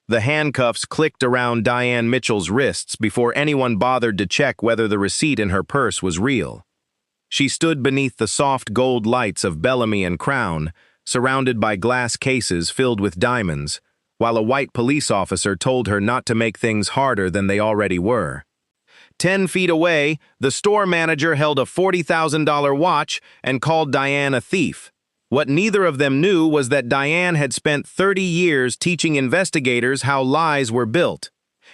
The handcuffs clicked around Diane Mitchell's wrists before anyone bothered to check whether the receipt in her purse was real. She stood beneath the soft gold lights of Bellamy and Crown, surrounded by glass cases filled with diamonds, while a white police officer told her not to make things harder than they already were. 10 feet away, the store manager held a $40,000 watch and called Diane a thief. What neither of them knew was that Diane had spent 30 years teaching investigators how lies were built,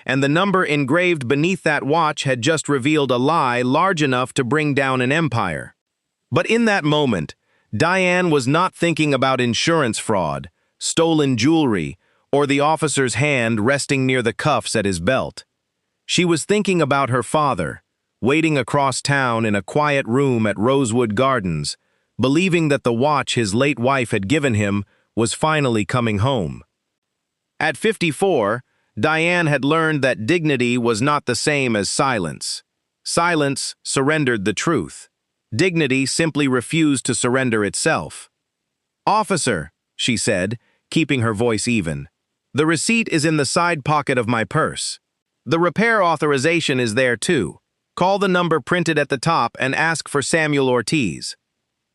and the number engraved beneath that watch had just revealed a lie large enough to bring down an empire. But in that moment, Diane was not thinking about insurance fraud, stolen jewelry, or the officer's hand resting near the cuffs at his belt. She was thinking about her father, waiting across town in a quiet room at Rosewood Gardens, believing that the watch his late wife had given him was finally coming home. At 54, Diane had learned that dignity was not the same as silence. Silence surrendered the truth. Dignity simply refused to surrender itself. "Officer," she said, keeping her voice even, "the receipt is in the side pocket of my purse. The repair authorization is there too. Call the number printed at the top and ask for Samuel Ortiz."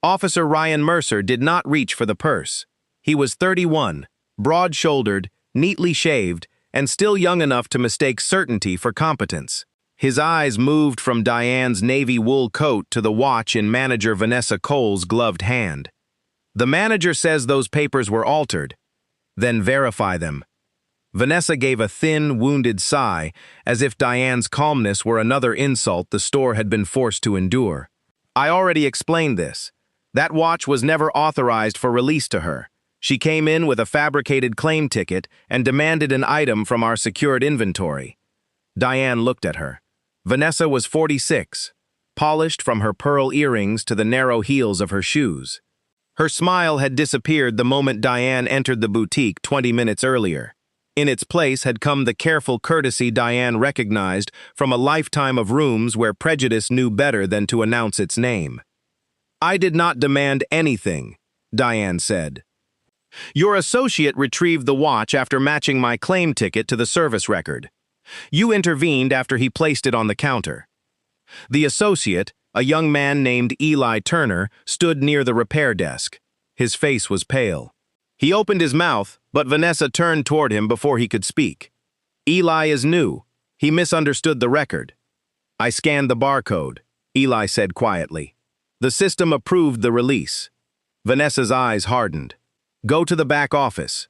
Officer Ryan Mercer did not reach for the purse. He was 31, broad-shouldered, neatly shaved, and still young enough to mistake certainty for competence. His eyes moved from Diane's navy wool coat to the watch in manager Vanessa Cole's gloved hand. "The manager says those papers were altered." "Then verify them." Vanessa gave a thin, wounded sigh, as if Diane's calmness were another insult the store had been forced to endure. "I already explained this. That watch was never authorized for release to her. She came in with a fabricated claim ticket and demanded an item from our secured inventory." Diane looked at her. Vanessa was 46, polished from her pearl earrings to the narrow heels of her shoes. Her smile had disappeared the moment Diane entered the boutique 20 minutes earlier. In its place had come the careful courtesy Diane recognized from a lifetime of rooms where prejudice knew better than to announce its name. "I did not demand anything," Diane said. "Your associate retrieved the watch after matching my claim ticket to the service record. You intervened after he placed it on the counter." The associate, a young man named Eli Turner, stood near the repair desk. His face was pale. He opened his mouth, but Vanessa turned toward him before he could speak. "Eli is new. He misunderstood the record." "I scanned the barcode," Eli said quietly. "The system approved the release." Vanessa's eyes hardened. "Go to the back office."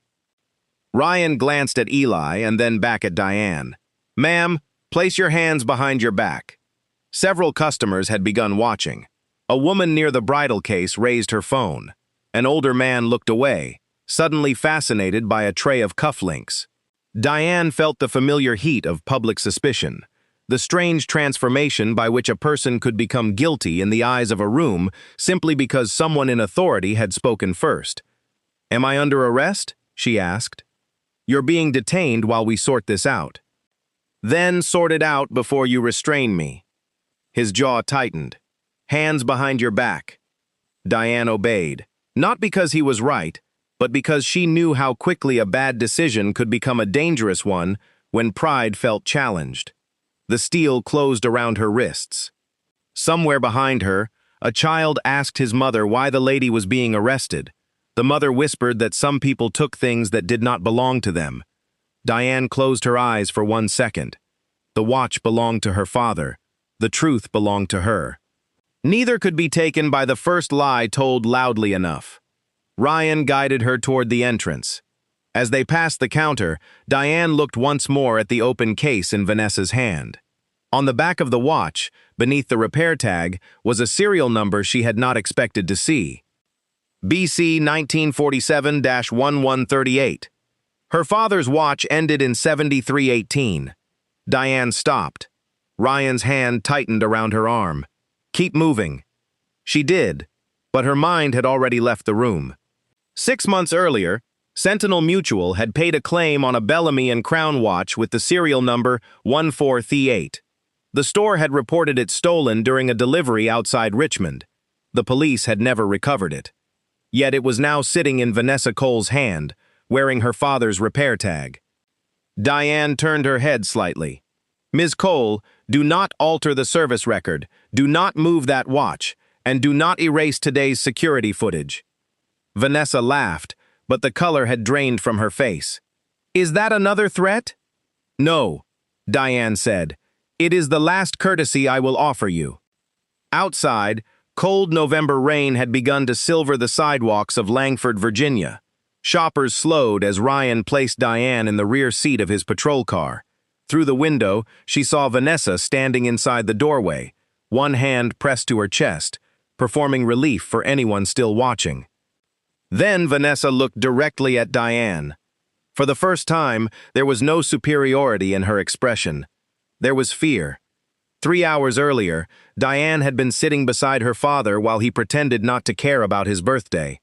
Ryan glanced at Eli and then back at Diane. "Ma'am, place your hands behind your back." Several customers had begun watching. A woman near the bridal case raised her phone. An older man looked away, suddenly fascinated by a tray of cufflinks. Diane felt the familiar heat of public suspicion, the strange transformation by which a person could become guilty in the eyes of a room simply because someone in authority had spoken first. "Am I under arrest?" she asked. "You're being detained while we sort this out." "Then sort it out before you restrain me." His jaw tightened. "Hands behind your back." Diane obeyed, not because he was right, but because she knew how quickly a bad decision could become a dangerous one when pride felt challenged. The steel closed around her wrists. Somewhere behind her, a child asked his mother why the lady was being arrested. The mother whispered that some people took things that did not belong to them. Diane closed her eyes for 1 second. The watch belonged to her father. The truth belonged to her. Neither could be taken by the first lie told loudly enough. Ryan guided her toward the entrance. As they passed the counter, Diane looked once more at the open case in Vanessa's hand. On the back of the watch, beneath the repair tag, was a serial number she had not expected to see. BC 1947-1138. Her father's watch ended in 7318. Diane stopped. Ryan's hand tightened around her arm. "Keep moving." She did, but her mind had already left the room. 6 months earlier, Sentinel Mutual had paid a claim on a Bellamy and Crown watch with the serial number 1438. The store had reported it stolen during a delivery outside Richmond. The police had never recovered it. Yet it was now sitting in Vanessa Cole's hand, wearing her father's repair tag. Diane turned her head slightly. Ms. Cole, do not alter the service record, do not move that watch, and do not erase today's security footage. Vanessa laughed, but the color had drained from her face. Is that another threat? No, Diane said. It is the last courtesy I will offer you. Outside, cold November rain had begun to silver the sidewalks of Langford, Virginia. Shoppers slowed as Ryan placed Diane in the rear seat of his patrol car. Through the window, she saw Vanessa standing inside the doorway, one hand pressed to her chest, performing relief for anyone still watching. Then Vanessa looked directly at Diane. For the first time, there was no superiority in her expression. There was fear. 3 hours earlier, Diane had been sitting beside her father while he pretended not to care about his birthday.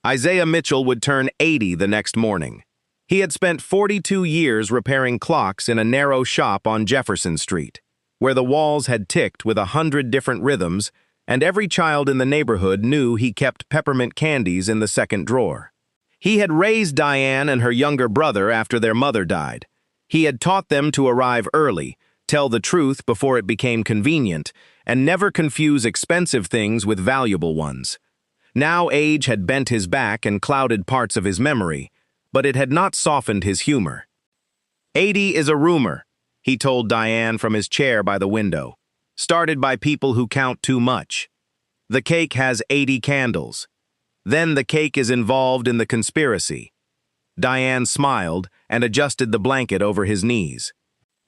Isaiah Mitchell would turn 80 the next morning. He had spent 42 years repairing clocks in a narrow shop on Jefferson Street, where the walls had ticked with 100 different rhythms, and every child in the neighborhood knew he kept peppermint candies in the second drawer. He had raised Diane and her younger brother after their mother died. He had taught them to arrive early, tell the truth before it became convenient, and never confuse expensive things with valuable ones. Now age had bent his back and clouded parts of his memory, but it had not softened his humor. 80 is a rumor, he told Diane from his chair by the window, started by people who count too much. The cake has 80 candles. Then the cake is involved in the conspiracy. Diane smiled and adjusted the blanket over his knees.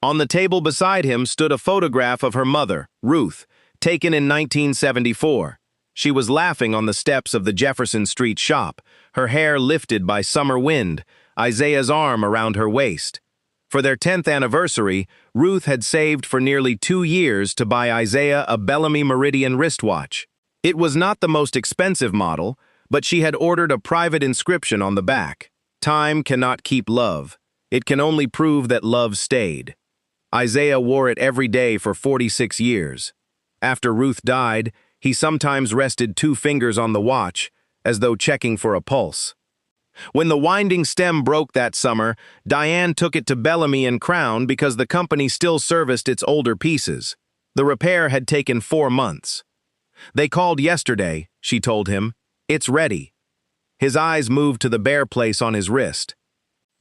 On the table beside him stood a photograph of her mother, Ruth, taken in 1974. She was laughing on the steps of the Jefferson Street shop, her hair lifted by summer wind, Isaiah's arm around her waist. For their 10th anniversary, Ruth had saved for nearly 2 years to buy Isaiah a Bellamy Meridian wristwatch. It was not the most expensive model, but she had ordered a private inscription on the back. Time cannot keep love. It can only prove that love stayed. Isaiah wore it every day for 46 years. After Ruth died, he sometimes rested 2 fingers on the watch, as though checking for a pulse. When the winding stem broke that summer, Diane took it to Bellamy and Crown because the company still serviced its older pieces. The repair had taken 4 months. They called yesterday, she told him. It's ready. His eyes moved to the bare place on his wrist.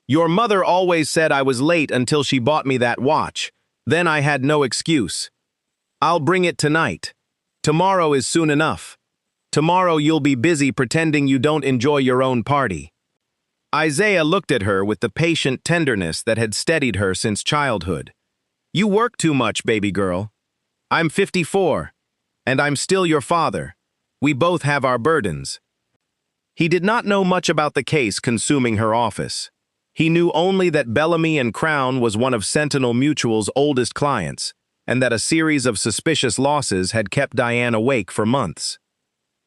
Your mother always said I was late until she bought me that watch. Then I had no excuse. I'll bring it tonight. Tomorrow is soon enough. Tomorrow you'll be busy pretending you don't enjoy your own party. Isaiah looked at her with the patient tenderness that had steadied her since childhood. You work too much, baby girl. I'm 54, and I'm still your father. We both have our burdens. He did not know much about the case consuming her office. He knew only that Bellamy and Crown was one of Sentinel Mutual's oldest clients, and that a series of suspicious losses had kept Diane awake for months.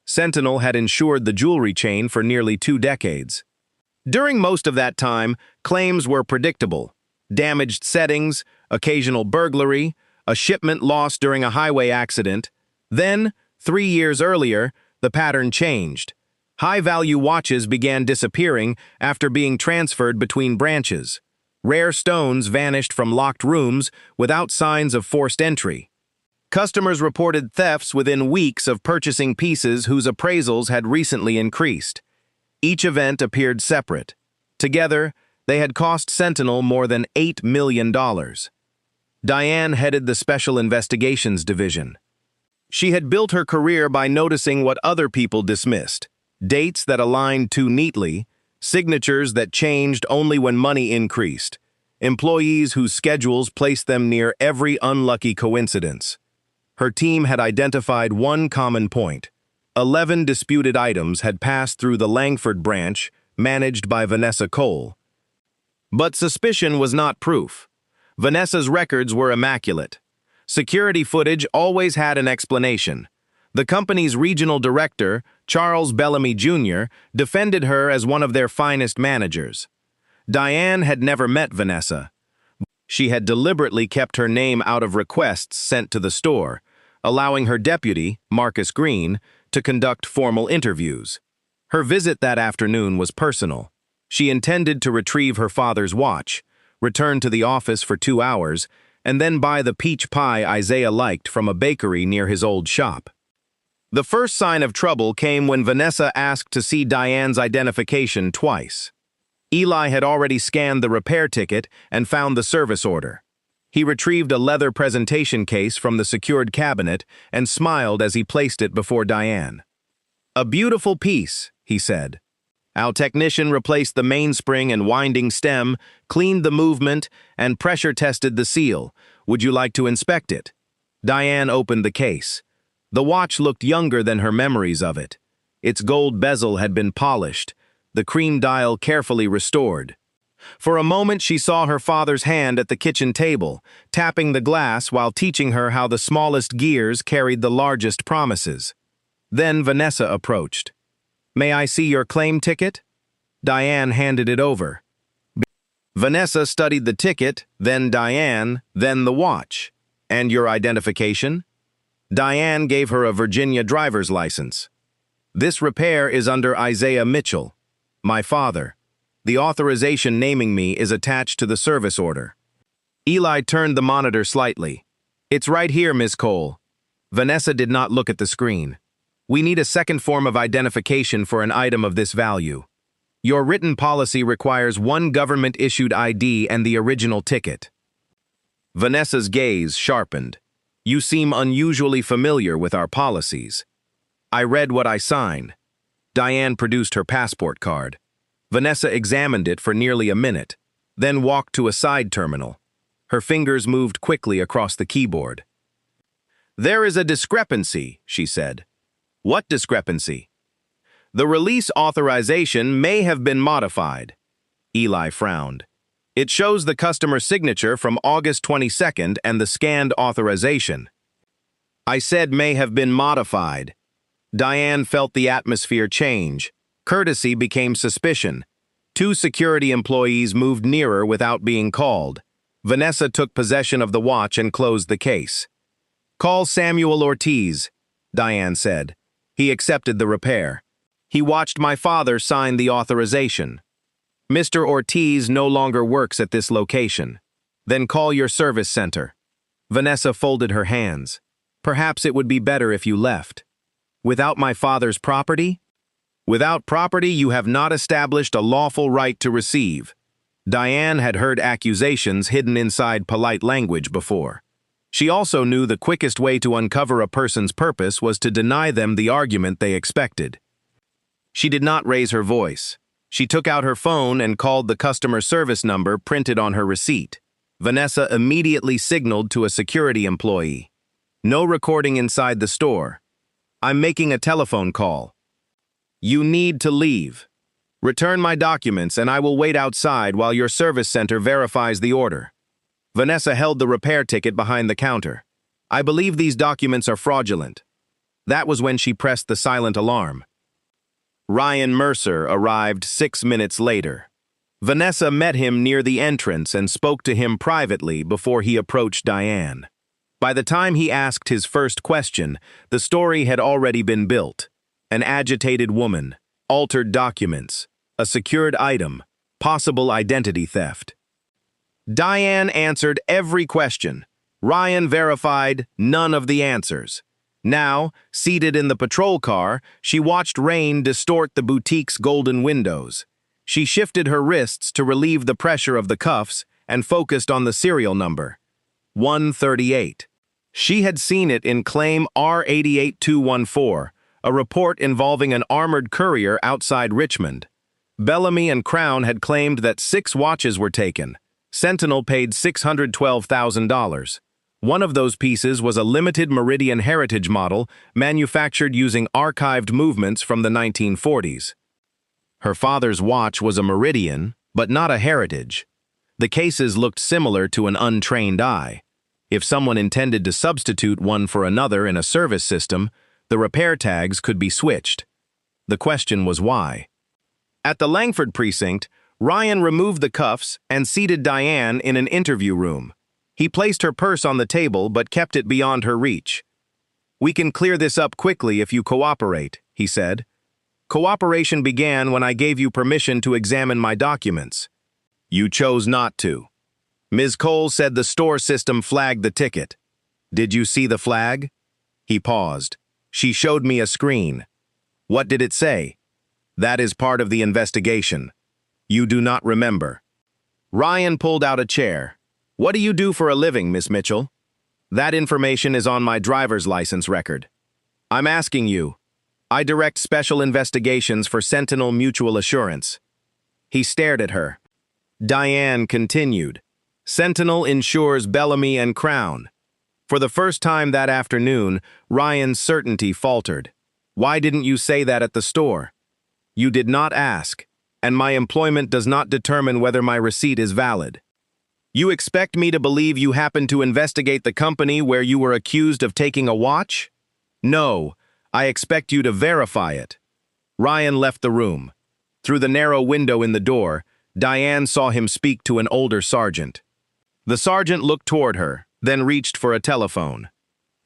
Sentinel had insured the jewelry chain for nearly 2 decades. During most of that time, claims were predictable. Damaged settings, occasional burglary, a shipment lost during a highway accident. Then, 3 years earlier, the pattern changed. High-value watches began disappearing after being transferred between branches. Rare stones vanished from locked rooms without signs of forced entry. Customers reported thefts within weeks of purchasing pieces whose appraisals had recently increased. Each event appeared separate. Together, they had cost Sentinel more than $8 million. Diane headed the Special Investigations Division. She had built her career by noticing what other people dismissed: dates that aligned too neatly, signatures that changed only when money increased, employees whose schedules placed them near every unlucky coincidence. Her team had identified one common point. 11 disputed items had passed through the Langford branch, managed by Vanessa Cole. But suspicion was not proof. Vanessa's records were immaculate. Security footage always had an explanation. The company's regional director, Charles Bellamy Jr., defended her as one of their finest managers. Diane had never met Vanessa. She had deliberately kept her name out of requests sent to the store, allowing her deputy, Marcus Green, to conduct formal interviews. Her visit that afternoon was personal. She intended to retrieve her father's watch, return to the office for 2 hours, and then buy the peach pie Isaiah liked from a bakery near his old shop. The first sign of trouble came when Vanessa asked to see Diane's identification twice. Eli had already scanned the repair ticket and found the service order. He retrieved a leather presentation case from the secured cabinet and smiled as he placed it before Diane. "A beautiful piece," he said. "Our technician replaced the mainspring and winding stem, cleaned the movement, and pressure-tested the seal. Would you like to inspect it?" Diane opened the case. The watch looked younger than her memories of it. Its gold bezel had been polished, the cream dial carefully restored. For a moment she saw her father's hand at the kitchen table, tapping the glass while teaching her how the smallest gears carried the largest promises. Then Vanessa approached. "May I see your claim ticket?" Diane handed it over. Vanessa studied the ticket, then Diane, then the watch. "And your identification?" Diane gave her a Virginia driver's license. "This repair is under Isaiah Mitchell, my father. The authorization naming me is attached to the service order." Eli turned the monitor slightly. "It's right here, Ms. Cole." Vanessa did not look at the screen. "We need a second form of identification for an item of this value. Your written policy requires one government-issued ID and the original ticket." Vanessa's gaze sharpened. "You seem unusually familiar with our policies." "I read what I sign." Diane produced her passport card. Vanessa examined it for nearly a minute, then walked to a side terminal. Her fingers moved quickly across the keyboard. "There is a discrepancy," she said. "What discrepancy?" "The release authorization may have been modified." Eli frowned. "It shows the customer's signature from August 22nd and the scanned authorization." "I said may have been modified." Diane felt the atmosphere change. Courtesy became suspicion. 2 security employees moved nearer without being called. Vanessa took possession of the watch and closed the case. "Call Samuel Ortiz," Diane said. "He accepted the repair. He watched my father sign the authorization. Mr. Ortiz no longer works at this location. Then call your service center." Vanessa folded her hands. "Perhaps it would be better if you left." "Without my father's property?" "Without property, you have not established a lawful right to receive." Diane had heard accusations hidden inside polite language before. She also knew the quickest way to uncover a person's purpose was to deny them the argument they expected. She did not raise her voice. She took out her phone and called the customer service number printed on her receipt. Vanessa immediately signaled to a security employee. "No recording inside the store. I'm making a telephone call. You need to leave. Return my documents and I will wait outside while your service center verifies the order." Vanessa held the repair ticket behind the counter. "I believe these documents are fraudulent." That was when she pressed the silent alarm. Ryan Mercer arrived 6 minutes later. Vanessa met him near the entrance and spoke to him privately before he approached Diane. By the time he asked his first question, the story had already been built. An agitated woman, altered documents, a secured item, possible identity theft. Diane answered every question. Ryan verified none of the answers. Now, seated in the patrol car, she watched rain distort the boutique's golden windows. She shifted her wrists to relieve the pressure of the cuffs and focused on the serial number, 138. She had seen it in claim R88214, a report involving an armored courier outside Richmond. Bellamy and Crown had claimed that 6 watches were taken. Sentinel paid $612,000. One of those pieces was a limited Meridian Heritage model manufactured using archived movements from the 1940s. Her father's watch was a Meridian, but not a Heritage. The cases looked similar to an untrained eye. If someone intended to substitute one for another in a service system, the repair tags could be switched. The question was why. At the Langford precinct, Ryan removed the cuffs and seated Diane in an interview room. He placed her purse on the table but kept it beyond her reach. "We can clear this up quickly if you cooperate," he said. "Cooperation began when I gave you permission to examine my documents. You chose not to." Ms. Cole said the store system flagged the ticket. Did you see the flag? He paused. She showed me a screen. What did it say? That is part of the investigation. You do not remember. Ryan pulled out a chair. What do you do for a living, Miss Mitchell? That information is on my driver's license record. I'm asking you. I direct special investigations for Sentinel Mutual Assurance. He stared at her. Diane continued. Sentinel insures Bellamy and Crown. For the first time that afternoon, Ryan's certainty faltered. Why didn't you say that at the store? You did not ask, and my employment does not determine whether my receipt is valid. You expect me to believe you happened to investigate the company where you were accused of taking a watch? No, I expect you to verify it. Ryan left the room. Through the narrow window in the door, Diane saw him speak to an older sergeant. The sergeant looked toward her, then reached for a telephone.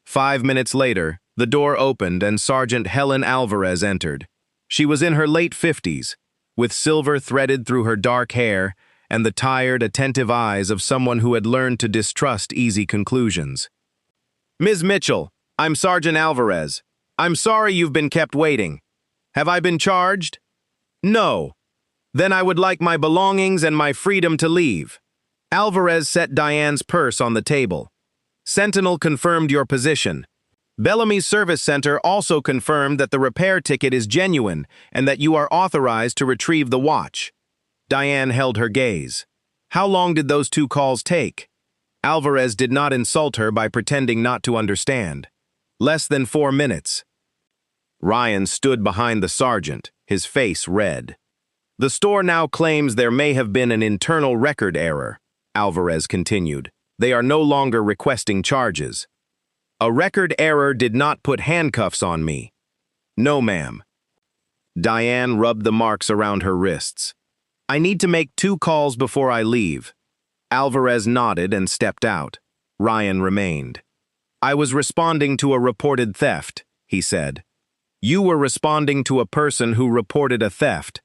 5 minutes later, the door opened and Sergeant Helen Alvarez entered. She was in her late 50s, with silver threaded through her dark hair and the tired, attentive eyes of someone who had learned to distrust easy conclusions. Ms. Mitchell, I'm Sergeant Alvarez. I'm sorry you've been kept waiting. Have I been charged? No. Then I would like my belongings and my freedom to leave. Alvarez set Diane's purse on the table. Sentinel confirmed your position. Bellamy's service center also confirmed that the repair ticket is genuine and that you are authorized to retrieve the watch. Diane held her gaze. How long did those 2 calls take? Alvarez did not insult her by pretending not to understand. Less than 4 minutes. Ryan stood behind the sergeant, his face red. The store now claims there may have been an internal record error, Alvarez continued. They are no longer requesting charges. A record error did not put handcuffs on me. No, ma'am. Diane rubbed the marks around her wrists. I need to make 2 calls before I leave. Alvarez nodded and stepped out. Ryan remained. I was responding to a reported theft, he said. You were responding to a person who reported a theft.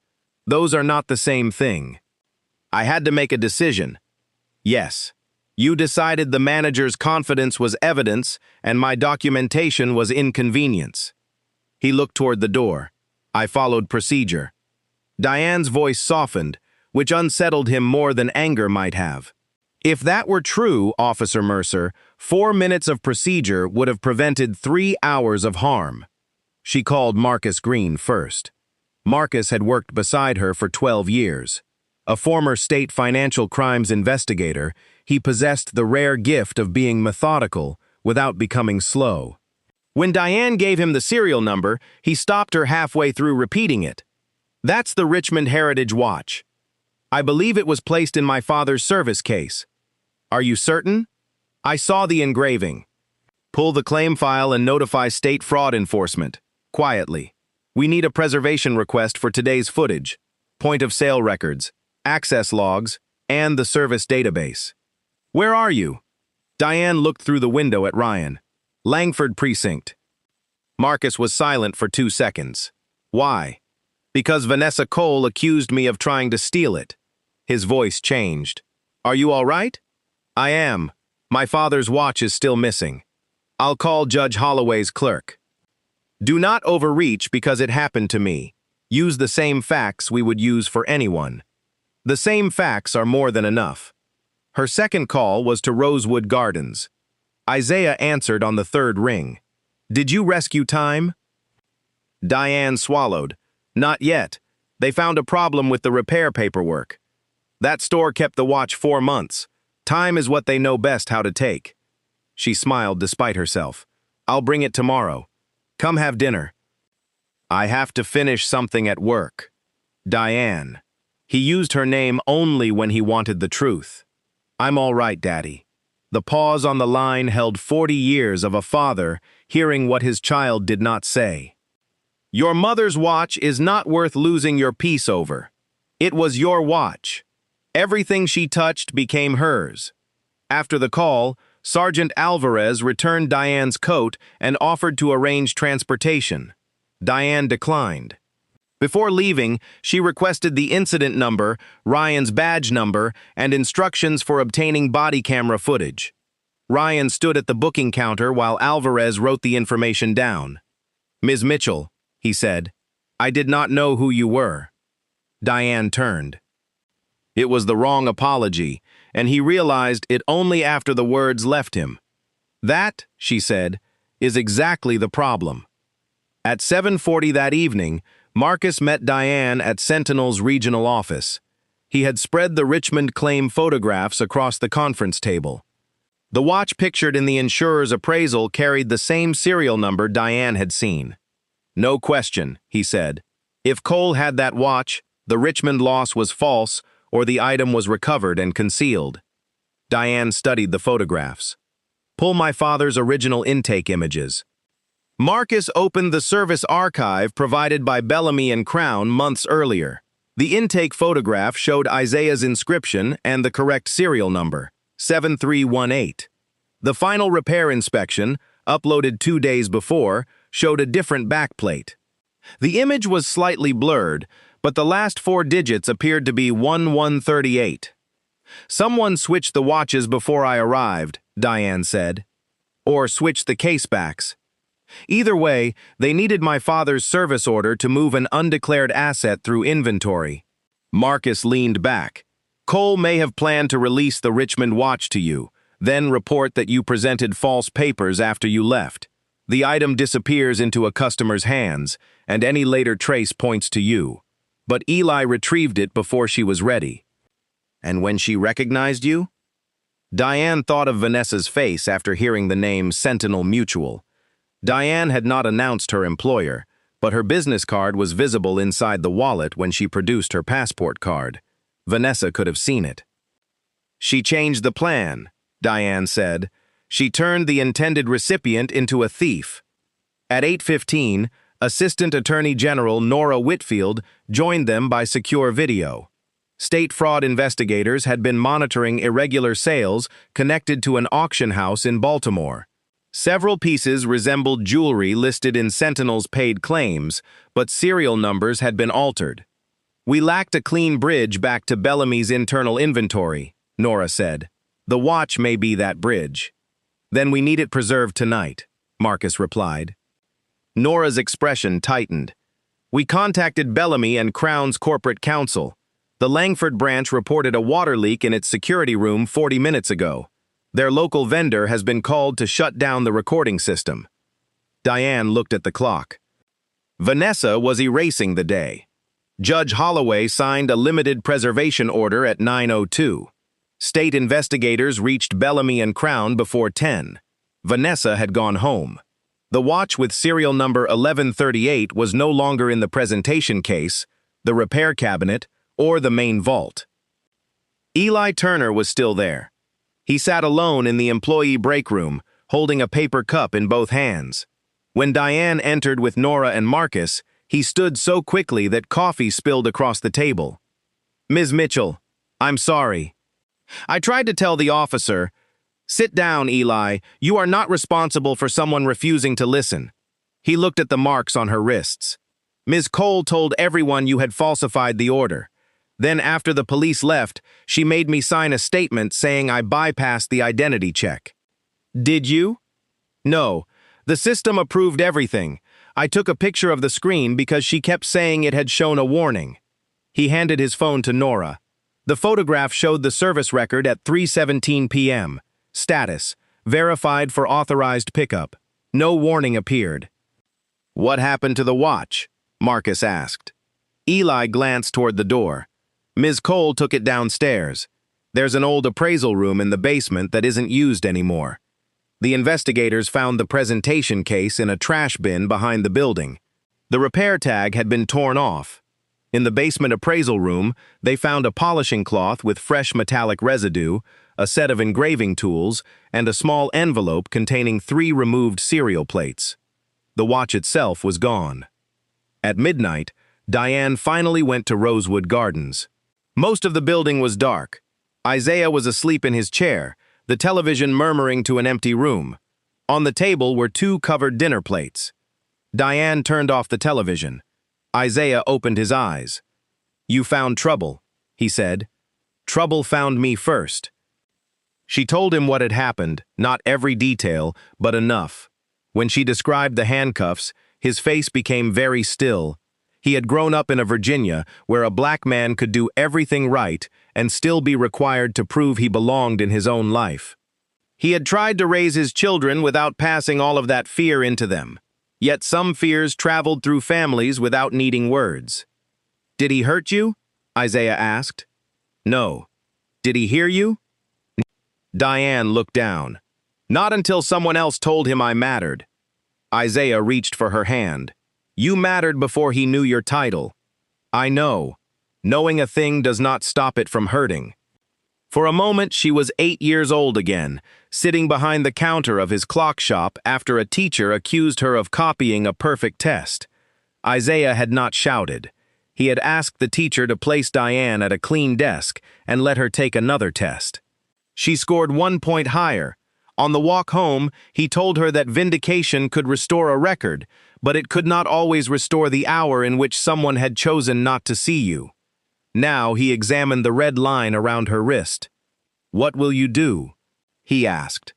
Those are not the same thing. I had to make a decision. Yes. You decided the manager's confidence was evidence and my documentation was inconvenience. He looked toward the door. I followed procedure. Diane's voice softened, which unsettled him more than anger might have. If that were true, Officer Mercer, 4 minutes of procedure would have prevented 3 hours of harm. She called Marcus Green first. Marcus had worked beside her for 12 years. A former state financial crimes investigator, he possessed the rare gift of being methodical without becoming slow. When Diane gave him the serial number, he stopped her halfway through repeating it. That's the Richmond Heritage watch. I believe it was placed in my father's service case. Are you certain? I saw the engraving. Pull the claim file and notify state fraud enforcement. Quietly. We need a preservation request for today's footage, point of sale records, access logs, and the service database. Where are you? Diane looked through the window at Ryan. Langford Precinct. Marcus was silent for 2 seconds. Why? Because Vanessa Cole accused me of trying to steal it. His voice changed. Are you all right? I am. My father's watch is still missing. I'll call Judge Holloway's clerk. Do not overreach because it happened to me. Use the same facts we would use for anyone. The same facts are more than enough. Her second call was to Rosewood Gardens. Isaiah answered on the 3rd ring. Did you rescue time? Diane swallowed. Not yet. They found a problem with the repair paperwork. That store kept the watch 4 months. Time is what they know best how to take. She smiled despite herself. I'll bring it tomorrow. Come have dinner. I have to finish something at work. Diane. He used her name only when he wanted the truth. I'm all right, Daddy. The pause on the line held 40 years of a father hearing what his child did not say. Your mother's watch is not worth losing your peace over. It was your watch. Everything she touched became hers. After the call, Sergeant Alvarez returned Diane's coat and offered to arrange transportation. Diane declined. Before leaving, she requested the incident number, Ryan's badge number, and instructions for obtaining body camera footage. Ryan stood at the booking counter while Alvarez wrote the information down. "Ms. Mitchell," he said, "I did not know who you were." Diane turned. It was the wrong apology, and he realized it only after the words left him. "That," she said, "is exactly the problem." At 7:40 that evening, Marcus met Diane at Sentinel's regional office. He had spread the Richmond claim photographs across the conference table. The watch pictured in the insurer's appraisal carried the same serial number Diane had seen. "No question," he said. "If Cole had that watch, the Richmond loss was false, or the item was recovered and concealed." Diane studied the photographs. "Pull my father's original intake images." Marcus opened the service archive provided by Bellamy and Crown months earlier. The intake photograph showed Isaiah's inscription and the correct serial number, 7318. The final repair inspection, uploaded 2 days before, showed a different backplate. The image was slightly blurred, but the last 4 digits appeared to be 1138. "Someone switched the watches before I arrived," Diane said. "Or switched the casebacks. Either way, they needed my father's service order to move an undeclared asset through inventory." Marcus leaned back. "Cole may have planned to release the Richmond watch to you, then report that you presented false papers after you left. The item disappears into a customer's hands, and any later trace points to you. But Eli retrieved it before she was ready." "And when she recognized you?" Diane thought of Vanessa's face after hearing the name Sentinel Mutual. Diane had not announced her employer, but her business card was visible inside the wallet when she produced her passport card. Vanessa could have seen it. "She changed the plan," Diane said. "She turned the intended recipient into a thief." At 8:15, Assistant Attorney General Nora Whitfield joined them by secure video. State fraud investigators had been monitoring irregular sales connected to an auction house in Baltimore. Several pieces resembled jewelry listed in Sentinel's paid claims, but serial numbers had been altered. "We lacked a clean bridge back to Bellamy's internal inventory," Nora said. "The watch may be that bridge." "Then we need it preserved tonight," Marcus replied. Nora's expression tightened. "We contacted Bellamy and Crown's corporate counsel. The Langford branch reported a water leak in its security room 40 minutes ago. Their local vendor has been called to shut down the recording system." Diane looked at the clock. Vanessa was erasing the day. Judge Holloway signed a limited preservation order at 9:02. State investigators reached Bellamy and Crown before 10. Vanessa had gone home. The watch with serial number 1138 was no longer in the presentation case, the repair cabinet, or the main vault. Eli Turner was still there. He sat alone in the employee break room, holding a paper cup in both hands. When Diane entered with Nora and Marcus, he stood so quickly that coffee spilled across the table. "Ms. Mitchell, I'm sorry. I tried to tell the officer." "Sit down, Eli. You are not responsible for someone refusing to listen." He looked at the marks on her wrists. "Ms. Cole told everyone you had falsified the order. Then after the police left, she made me sign a statement saying I bypassed the identity check." "Did you?" "No. The system approved everything. I took a picture of the screen because she kept saying it had shown a warning." He handed his phone to Nora. The photograph showed the service record at 3:17 p.m. Status: verified for authorized pickup. No warning appeared. "What happened to the watch?" Marcus asked. Eli glanced toward the door. "Ms. Cole took it downstairs. There's an old appraisal room in the basement that isn't used anymore." The investigators found the presentation case in a trash bin behind the building. The repair tag had been torn off. In the basement appraisal room, they found a polishing cloth with fresh metallic residue, a set of engraving tools, and a small envelope containing 3 removed serial plates. The watch itself was gone. At midnight, Diane finally went to Rosewood Gardens. Most of the building was dark. Isaiah was asleep in his chair, the television murmuring to an empty room. On the table were 2 covered dinner plates. Diane turned off the television. Isaiah opened his eyes. "You found trouble," he said. "Trouble found me first." She told him what had happened, not every detail, but enough. When she described the handcuffs, his face became very still. He had grown up in Virginia, where a black man could do everything right and still be required to prove he belonged in his own life. He had tried to raise his children without passing all of that fear into them. Yet some fears traveled through families without needing words. "Did he hurt you?" Isaiah asked. "No." "Did he hear you?" Diane looked down. "Not until someone else told him I mattered." Isaiah reached for her hand. "You mattered before he knew your title." "I know. Knowing a thing does not stop it from hurting." For a moment, she was 8 years old again, sitting behind the counter of his clock shop after a teacher accused her of copying a perfect test. Isaiah had not shouted. He had asked the teacher to place Diane at a clean desk and let her take another test. She scored 1 point higher. On the walk home, he told her that vindication could restore a record, but it could not always restore the hour in which someone had chosen not to see you. Now he examined the red line around her wrist. "What will you do?" he asked.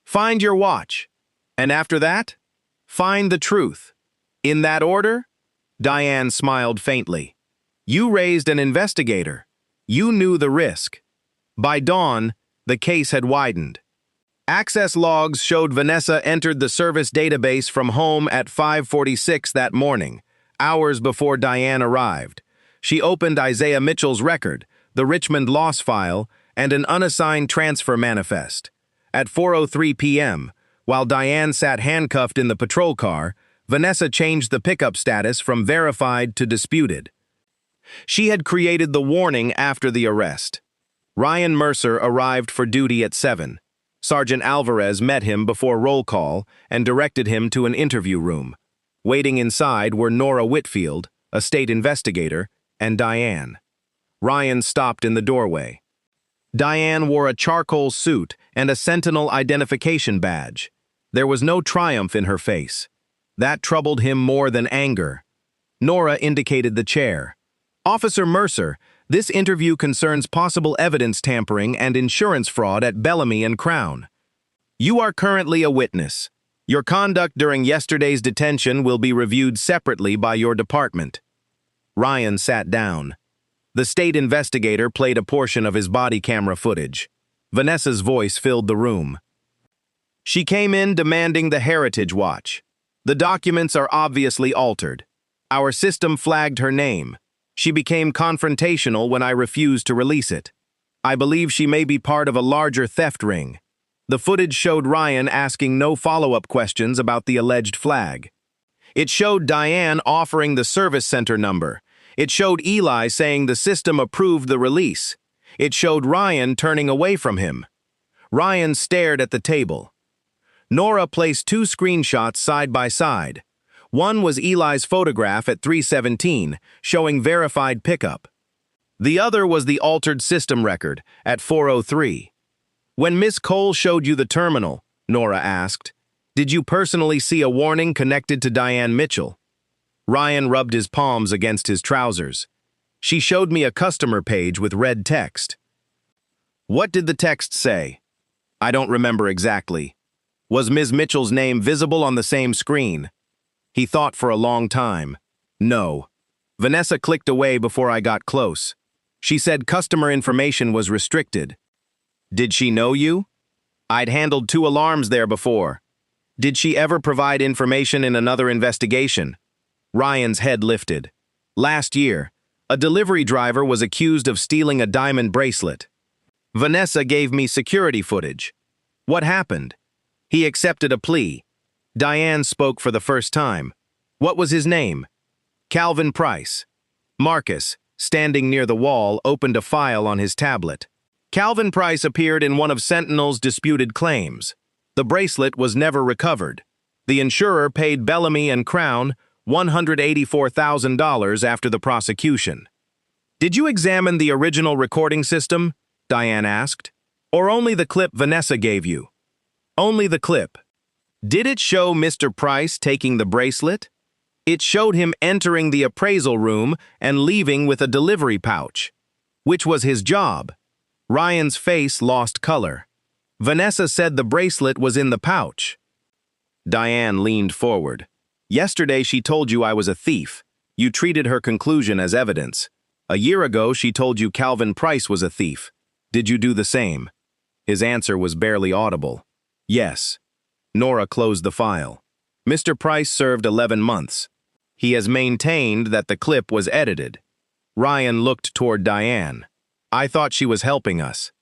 "Find your watch. And after that, find the truth. In that order?" Diane smiled faintly. "You raised an investigator. You knew the risk." By dawn, the case had widened. Access logs showed Vanessa entered the service database from home at 5:46 that morning, hours before Diane arrived. She opened Isaiah Mitchell's record, the Richmond loss file, and an unassigned transfer manifest. At 4:03 p.m., while Diane sat handcuffed in the patrol car, Vanessa changed the pickup status from verified to disputed. She had created the warning after the arrest. Ryan Mercer arrived for duty at 7. Sergeant Alvarez met him before roll call and directed him to an interview room. Waiting inside were Nora Whitfield, a state investigator, and Diane. Ryan stopped in the doorway. Diane wore a charcoal suit and a Sentinel identification badge. There was no triumph in her face. That troubled him more than anger. Nora indicated the chair. "Officer Mercer, this interview concerns possible evidence tampering and insurance fraud at Bellamy and Crown. You are currently a witness. Your conduct during yesterday's detention will be reviewed separately by your department." Ryan sat down. The state investigator played a portion of his body camera footage. Vanessa's voice filled the room. "She came in demanding the Heritage Watch. The documents are obviously altered. Our system flagged her name. She became confrontational when I refused to release it. I believe she may be part of a larger theft ring." The footage showed Ryan asking no follow-up questions about the alleged flag. It showed Diane offering the service center number. It showed Eli saying the system approved the release. It showed Ryan turning away from him. Ryan stared at the table. Nora placed 2 screenshots side by side. One was Eli's photograph at 3:17, showing verified pickup. The other was the altered system record at 4:03. "When Miss Cole showed you the terminal," Nora asked, "did you personally see a warning connected to Diane Mitchell?" Ryan rubbed his palms against his trousers. "She showed me a customer page with red text." "What did the text say?" "I don't remember exactly." "Was Ms. Mitchell's name visible on the same screen?" He thought for a long time. "No." Vanessa clicked away before I got close. She said customer information was restricted. "Did she know you?" "I'd handled 2 alarms there before." "Did she ever provide information in another investigation?" Ryan's head lifted. "Last year, a delivery driver was accused of stealing a diamond bracelet. Vanessa gave me security footage." "What happened?" "He accepted a plea." Diane spoke for the first time. "What was his name?" "Calvin Price." Marcus, standing near the wall, opened a file on his tablet. Calvin Price appeared in one of Sentinel's disputed claims. The bracelet was never recovered. The insurer paid Bellamy and Crown $184,000 after the prosecution. "Did you examine the original recording system?" Diane asked. "Or only the clip Vanessa gave you?" "Only the clip." "Did it show Mr. Price taking the bracelet?" It showed him entering the appraisal room and leaving with a delivery pouch, which was his job. Ryan's face lost color. Vanessa said the bracelet was in the pouch. Diane leaned forward. Yesterday she told you I was a thief. You treated her conclusion as evidence. A year ago she told you Calvin Price was a thief. Did you do the same? His answer was barely audible. Yes. Nora closed the file. Mr. Price served 11 months. He has maintained that the clip was edited. Ryan looked toward Diane. I thought she was helping us.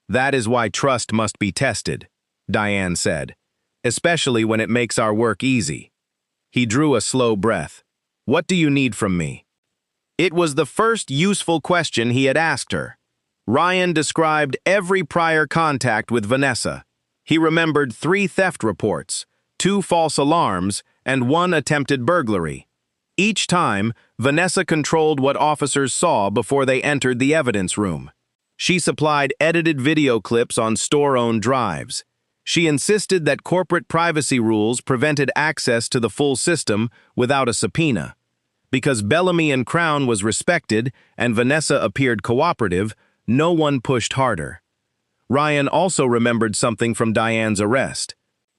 That is why trust must be tested, Diane said, especially when it makes our work easy. He drew a slow breath. What do you need from me? It was the first useful question he had asked her. Ryan described every prior contact with Vanessa. He remembered 3 theft reports, 2 false alarms, and 1 attempted burglary. Each time, Vanessa controlled what officers saw before they entered the evidence room. She supplied edited video clips on store-owned drives. She insisted that corporate privacy rules prevented access to the full system without a subpoena. Because Bellamy and Crown was respected and Vanessa appeared cooperative, no one pushed harder. Ryan also remembered something from Diane's arrest.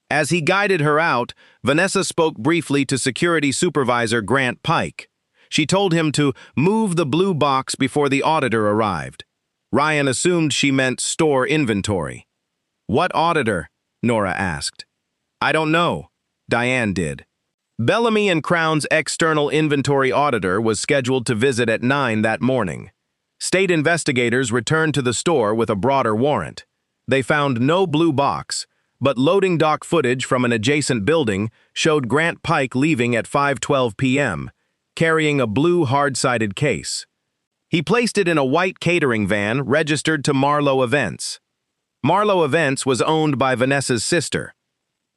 As he guided her out, Vanessa spoke briefly to security supervisor Grant Pike. She told him to move the blue box before the auditor arrived. Ryan assumed she meant store inventory. What auditor? Nora asked. I don't know. Diane did. Bellamy and Crown's external inventory auditor was scheduled to visit at 9 that morning. State investigators returned to the store with a broader warrant. They found no blue box, but loading dock footage from an adjacent building showed Grant Pike leaving at 5:12 p.m., carrying a blue hard-sided case. He placed it in a white catering van registered to Marlowe Events. Marlowe Events was owned by Vanessa's sister.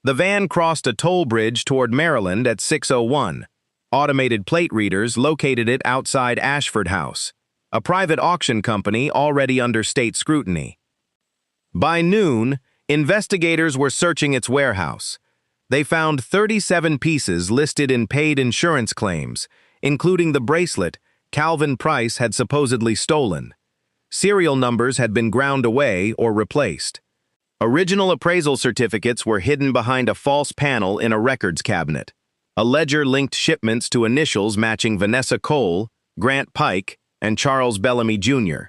The van crossed a toll bridge toward Maryland at 6:01. Automated plate readers located it outside Ashford House, a private auction company already under state scrutiny. By noon, investigators were searching its warehouse. They found 37 pieces listed in paid insurance claims, including the bracelet Calvin Price had supposedly stolen. Serial numbers had been ground away or replaced. Original appraisal certificates were hidden behind a false panel in a records cabinet. A ledger linked shipments to initials matching Vanessa Cole, Grant Pike, and Charles Bellamy Jr.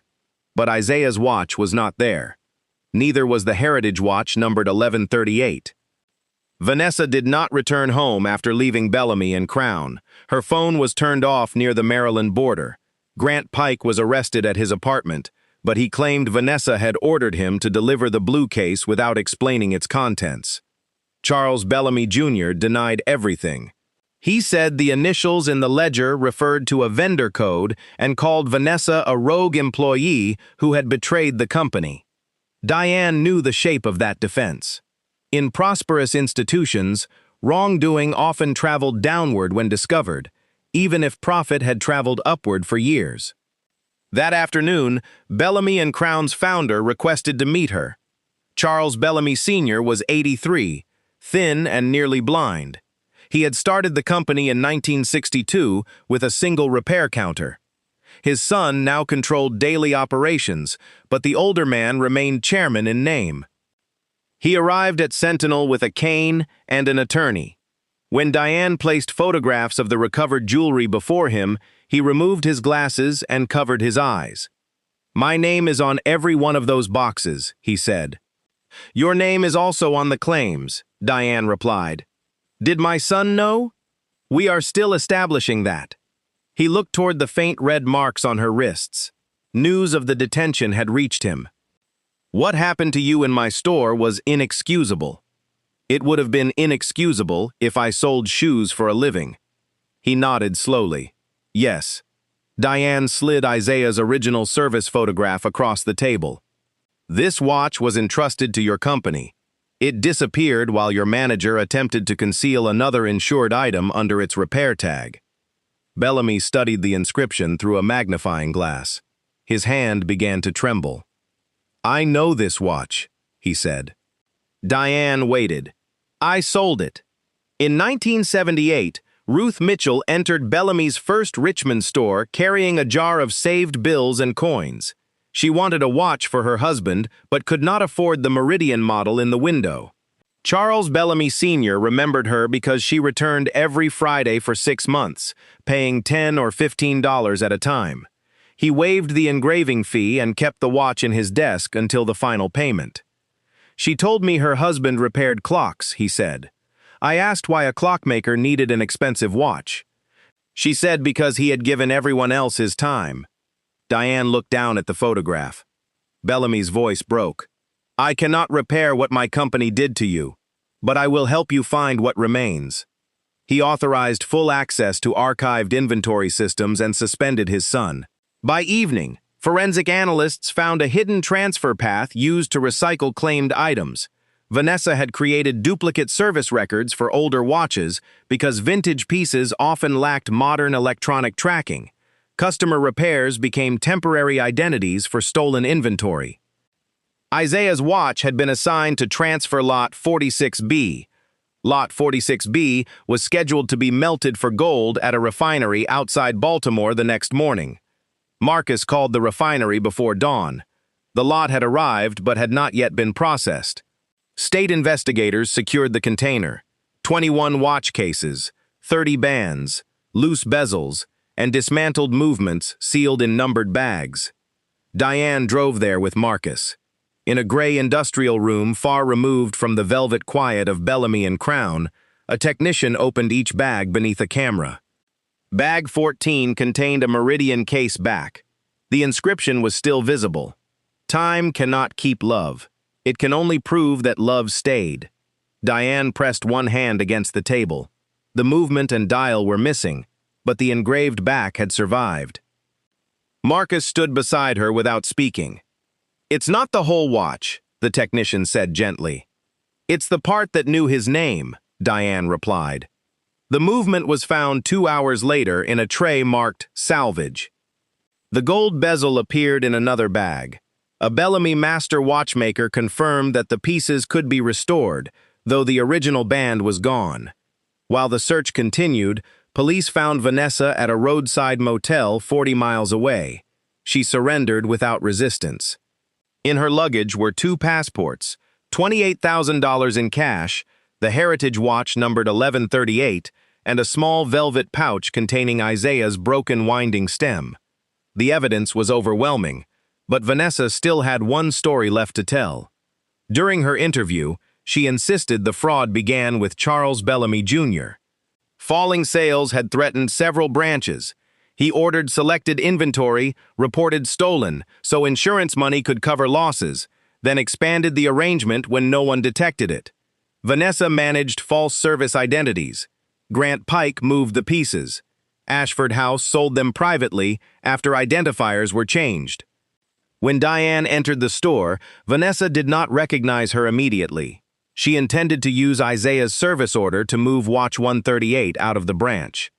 But Isaiah's watch was not there. Neither was the Heritage watch numbered 1138. Vanessa did not return home after leaving Bellamy and Crown. Her phone was turned off near the Maryland border. Grant Pike was arrested at his apartment, but he claimed Vanessa had ordered him to deliver the blue case without explaining its contents. Charles Bellamy Jr. denied everything. He said the initials in the ledger referred to a vendor code and called Vanessa a rogue employee who had betrayed the company. Diane knew the shape of that defense. In prosperous institutions, wrongdoing often traveled downward when discovered, even if profit had traveled upward for years. That afternoon, Bellamy and Crown's founder requested to meet her. Charles Bellamy Sr. was 83, thin and nearly blind. He had started the company in 1962 with a single repair counter. His son now controlled daily operations, but the older man remained chairman in name. He arrived at Sentinel with a cane and an attorney. When Diane placed photographs of the recovered jewelry before him, he removed his glasses and covered his eyes. My name is on every one of those boxes, he said. Your name is also on the claims, Diane replied. Did my son know? We are still establishing that. He looked toward the faint red marks on her wrists. News of the detention had reached him. What happened to you in my store was inexcusable. It would have been inexcusable if I sold shoes for a living. He nodded slowly. Yes. Diane slid Isaiah's original service photograph across the table. This watch was entrusted to your company. It disappeared while your manager attempted to conceal another insured item under its repair tag. Bellamy studied the inscription through a magnifying glass. His hand began to tremble. I know this watch, he said. Diane waited. I sold it. In 1978, Ruth Mitchell entered Bellamy's first Richmond store carrying a jar of saved bills and coins. She wanted a watch for her husband, but could not afford the Meridian model in the window. Charles Bellamy Sr. remembered her because she returned every Friday for 6 months, paying $10 or $15 at a time. He waived the engraving fee and kept the watch in his desk until the final payment. "She told me her husband repaired clocks," he said. "I asked why a clockmaker needed an expensive watch. She said because he had given everyone else his time." Diane looked down at the photograph. Bellamy's voice broke. "I cannot repair what my company did to you, but I will help you find what remains." He authorized full access to archived inventory systems and suspended his son. By evening, forensic analysts found a hidden transfer path used to recycle claimed items. Vanessa had created duplicate service records for older watches because vintage pieces often lacked modern electronic tracking. Customer repairs became temporary identities for stolen inventory. Isaiah's watch had been assigned to transfer Lot 46B. Lot 46B was scheduled to be melted for gold at a refinery outside Baltimore the next morning. Marcus called the refinery before dawn. The lot had arrived but had not yet been processed. State investigators secured the container. 21 watch cases, 30 bands, loose bezels, and dismantled movements sealed in numbered bags. Diane drove there with Marcus. In a gray industrial room far removed from the velvet quiet of Bellamy and Crown, a technician opened each bag beneath a camera. Bag 14 contained a Meridian case back. The inscription was still visible. "Time cannot keep love. It can only prove that love stayed." Diane pressed one hand against the table. The movement and dial were missing, but the engraved back had survived. Marcus stood beside her without speaking. "It's not the whole watch," the technician said gently. "It's the part that knew his name," Diane replied. The movement was found 2 hours later in a tray marked salvage. The gold bezel appeared in another bag. A Bellamy master watchmaker confirmed that the pieces could be restored, though the original band was gone. While the search continued, police found Vanessa at a roadside motel 40 miles away. She surrendered without resistance. In her luggage were 2 passports, $28,000 in cash, the heritage watch numbered 1138, and a small velvet pouch containing Isaiah's broken winding stem. The evidence was overwhelming, but Vanessa still had one story left to tell. During her interview, she insisted the fraud began with Charles Bellamy Jr. Falling sales had threatened several branches. He ordered selected inventory, reported stolen, so insurance money could cover losses, then expanded the arrangement when no one detected it. Vanessa managed false service identities. Grant Pike moved the pieces. Ashford House sold them privately after identifiers were changed. When Diane entered the store, Vanessa did not recognize her immediately. She intended to use Isaiah's service order to move Watch 138 out of the branch.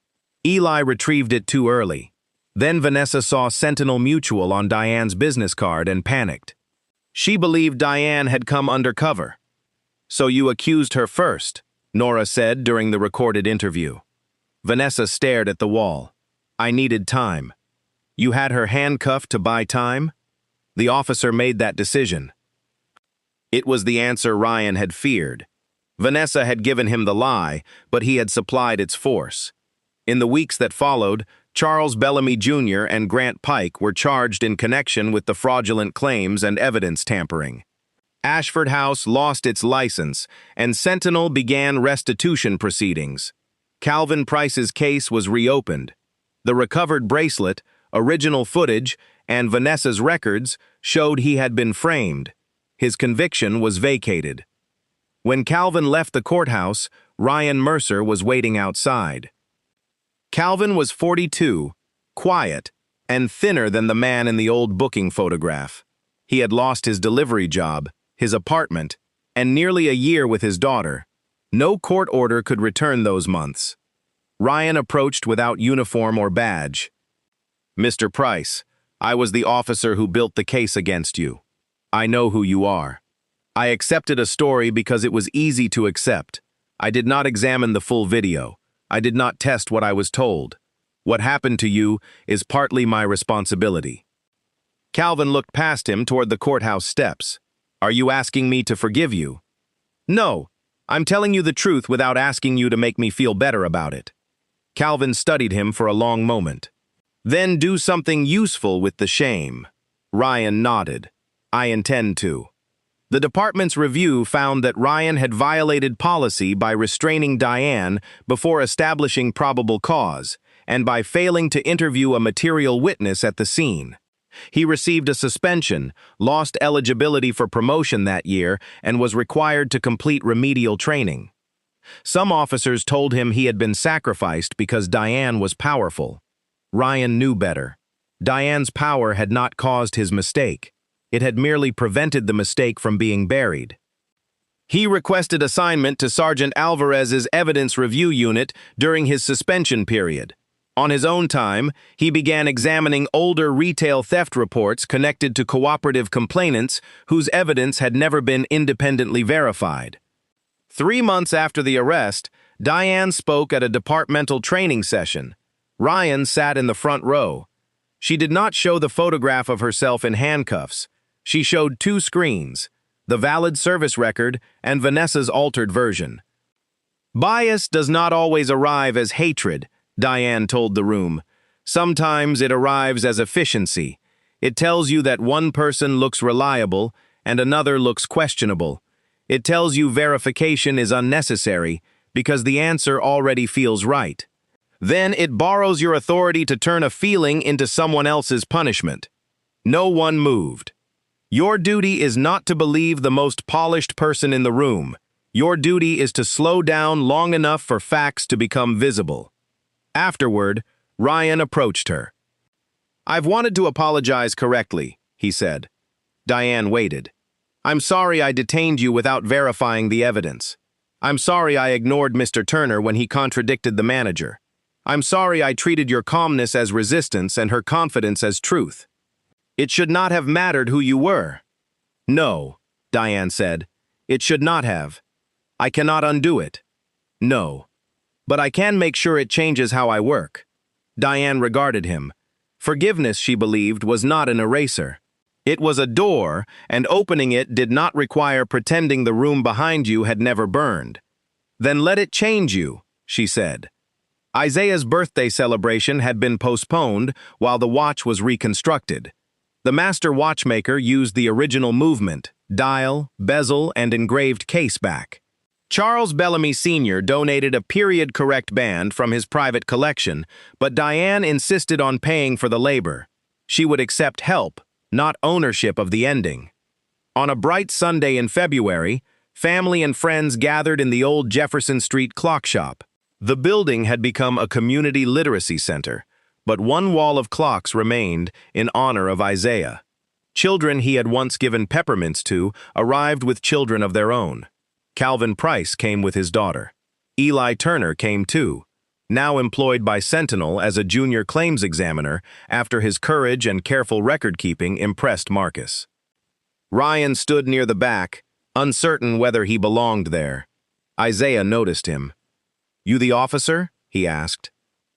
Eli retrieved it too early. Then Vanessa saw Sentinel Mutual on Diane's business card and panicked. She believed Diane had come undercover. "So you accused her first," Nora said during the recorded interview. Vanessa stared at the wall. "I needed time." "You had her handcuffed to buy time?" "The officer made that decision." It was the answer Ryan had feared. Vanessa had given him the lie, but he had supplied its force. In the weeks that followed, Charles Bellamy Jr. and Grant Pike were charged in connection with the fraudulent claims and evidence tampering. Ashford House lost its license, and Sentinel began restitution proceedings. Calvin Price's case was reopened. The recovered bracelet, original footage, and Vanessa's records showed he had been framed. His conviction was vacated. When Calvin left the courthouse, Ryan Mercer was waiting outside. Calvin was 42, quiet, and thinner than the man in the old booking photograph. He had lost his delivery job, his apartment, and nearly a year with his daughter. No court order could return those months. Ryan approached without uniform or badge. "Mr. Price, I was the officer who built the case against you. I know who you are. I accepted a story because it was easy to accept. I did not examine the full video. I did not test what I was told. What happened to you is partly my responsibility." Calvin looked past him toward the courthouse steps. "Are you asking me to forgive you?" "No, I'm telling you the truth without asking you to make me feel better about it." Calvin studied him for a long moment. "Then do something useful with the shame." Ryan nodded. "I intend to." The department's review found that Ryan had violated policy by restraining Diane before establishing probable cause, and by failing to interview a material witness at the scene. He received a suspension, lost eligibility for promotion that year, and was required to complete remedial training. Some officers told him he had been sacrificed because Diane was powerful. Ryan knew better. Diane's power had not caused his mistake. It had merely prevented the mistake from being buried. He requested assignment to Sergeant Alvarez's evidence review unit during his suspension period. On his own time, he began examining older retail theft reports connected to cooperative complainants whose evidence had never been independently verified. 3 months after the arrest, Diane spoke at a departmental training session. Ryan sat in the front row. She did not show the photograph of herself in handcuffs. She showed 2 screens, the valid service record and Vanessa's altered version. "Bias does not always arrive as hatred," Diane told the room. "Sometimes it arrives as efficiency. It tells you that one person looks reliable and another looks questionable. It tells you verification is unnecessary because the answer already feels right. Then it borrows your authority to turn a feeling into someone else's punishment." No one moved. "Your duty is not to believe the most polished person in the room. Your duty is to slow down long enough for facts to become visible." Afterward, Ryan approached her. "I've wanted to apologize correctly," he said. Diane waited. "I'm sorry I detained you without verifying the evidence. I'm sorry I ignored Mr. Turner when he contradicted the manager. I'm sorry I treated your calmness as resistance and her confidence as truth. It should not have mattered who you were." "No," Diane said. "It should not have. I cannot undo it." "No. But I can make sure it changes how I work." Diane regarded him. Forgiveness, she believed, was not an eraser. It was a door, and opening it did not require pretending the room behind you had never burned. "Then let it change you," she said. Isaiah's birthday celebration had been postponed while the watch was reconstructed. The master watchmaker used the original movement, dial, bezel, and engraved case back. Charles Bellamy Sr. donated a period-correct band from his private collection, but Diane insisted on paying for the labor. She would accept help, not ownership of the ending. On a bright Sunday in February, family and friends gathered in the old Jefferson Street clock shop. The building had become a community literacy center, but one wall of clocks remained in honor of Isaiah. Children he had once given peppermints to arrived with children of their own. Calvin Price came with his daughter. Eli Turner came too, now employed by Sentinel as a junior claims examiner after his courage and careful record-keeping impressed Marcus. Ryan stood near the back, uncertain whether he belonged there. Isaiah noticed him. "You the officer?" he asked.